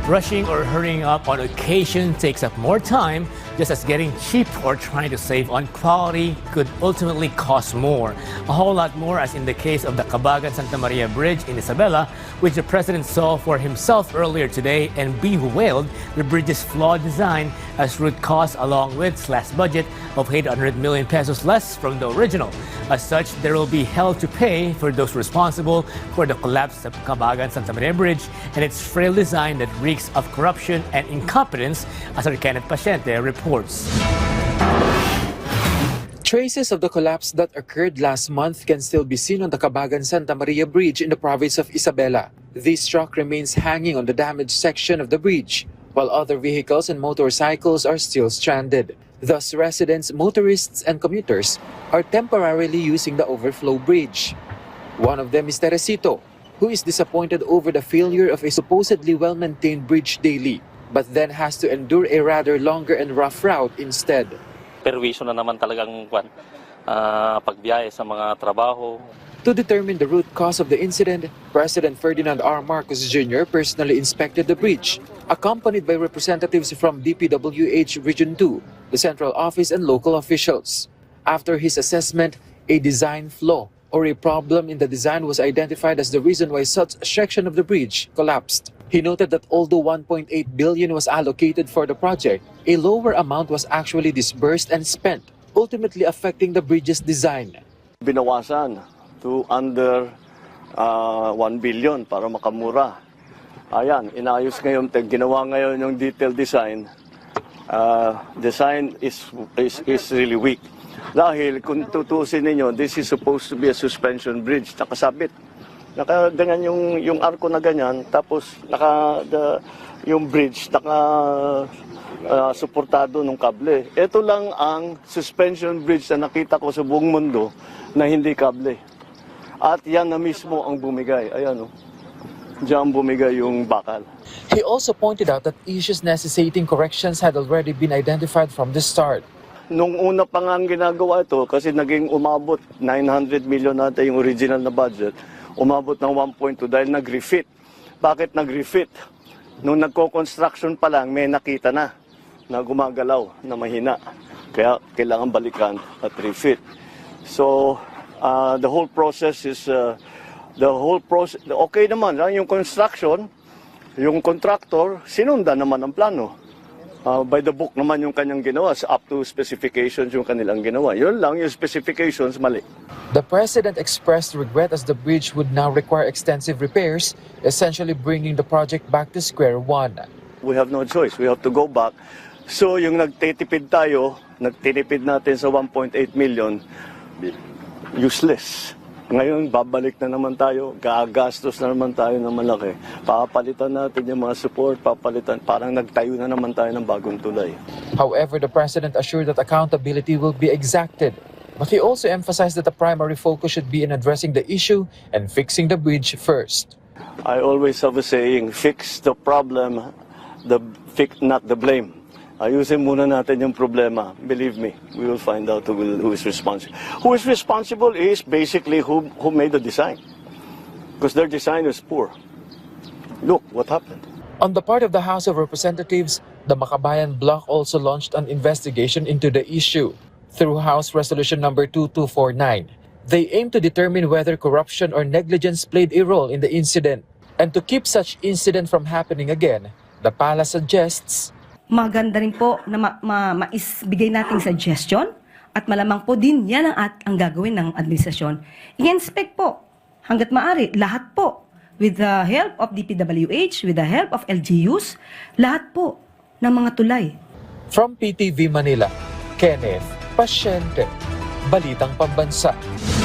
Rushing or hurrying up on occasion takes up more time, just as getting cheap or trying to save on quality could ultimately cost more. A whole lot more, as in the case of the Cabagan-Santa Maria Bridge in Isabela, which the President saw for himself earlier today and bewailed the bridge's flawed design as root cause, along with its budget of 800 million pesos less from the original. As such, there will be hell to pay for those responsible for the collapse of Cabagan-Santa Maria Bridge and its frail design that reeks of corruption and incompetence, as our Kenneth Paciente reports. Traces of the collapse that occurred last month can still be seen on the Cabagan-Santa Maria Bridge in the province of Isabela. This truck remains hanging on the damaged section of the bridge, while other vehicles and motorcycles are still stranded. Thus, residents, motorists, and commuters are temporarily using the overflow bridge. One of them is Teresito, who is disappointed over the failure of a supposedly well-maintained bridge daily, but then has to endure a rather longer and rough route instead. Perwisyo na naman talagang pagbiyahe sa mga trabaho. To determine the root cause of the incident, President Ferdinand R. Marcos Jr. personally inspected the bridge, accompanied by representatives from DPWH Region 2, the central office, and local officials. After his assessment, a design flaw or a problem in the design was identified as the reason why such a section of the bridge collapsed. He noted that although 1.8 billion was allocated for the project, a lower amount was actually disbursed and spent, ultimately affecting the bridge's design. Binawasan to under 1 billion para makamura. Ayan, inayos ngayon, ginawa ngayon yung detailed design. Design is really weak. Dahil kung tutusin ninyo, this is supposed to be a suspension bridge, nakasabit. Nakaganyan yung arko na ganyan, tapos yung bridge suportado ng kable. Ito lang ang suspension bridge na nakita ko sa buong mundo na hindi kable. At yan na mismo ang bumigay. Ayan o. Diyan bumigay yung bakal. He also pointed out that issues necessitating corrections had already been identified from the start. Nung una pa nga ginagawa ito, kasi naging umabot 900 million natin yung original na budget, umabot ng 1.2 dahil nag-refit. Bakit nag-refit? Nung nagko-construction pa lang, may nakita na gumagalaw, na mahina. Kaya kailangan balikan at refit. So, the whole process is, okay naman. Yung construction, yung contractor, sinundan naman ang plano. By the book naman yung kanyang ginawa, up to specifications yung kanilang ginawa. Yun lang, yung specifications mali. The President expressed regret as the bridge would now require extensive repairs, essentially bringing the project back to square one. We have no choice. We have to go back. So yung nagtitipid natin sa 1.8 million, useless. Ngayon, babalik na naman tayo, gagastos na naman tayo ng malaki. Papalitan natin yung mga support, parang nagtayo na naman tayo ng bagong tulay. However, the President assured that accountability will be exacted. But he also emphasized that the primary focus should be in addressing the issue and fixing the bridge first. I always have a saying, fix the problem, not the blame. Ayusin muna natin yung problema. Believe me, we will find out who is responsible. Who is responsible is basically who made the design. Because their design is poor. Look what happened. On the part of the House of Representatives, the Makabayan Bloc also launched an investigation into the issue through House Resolution number 2249. They aim to determine whether corruption or negligence played a role in the incident. And to keep such incident from happening again, the Palace suggests maganda rin po na maisbigay nating suggestion at malamang po din yan ang gagawin ng administrasyon. I-inspect po hanggat maaari lahat po with the help of DPWH, with the help of LGUs, lahat po ng mga tulay. From PTV Manila, Kenneth Paciente, Balitang Pambansa.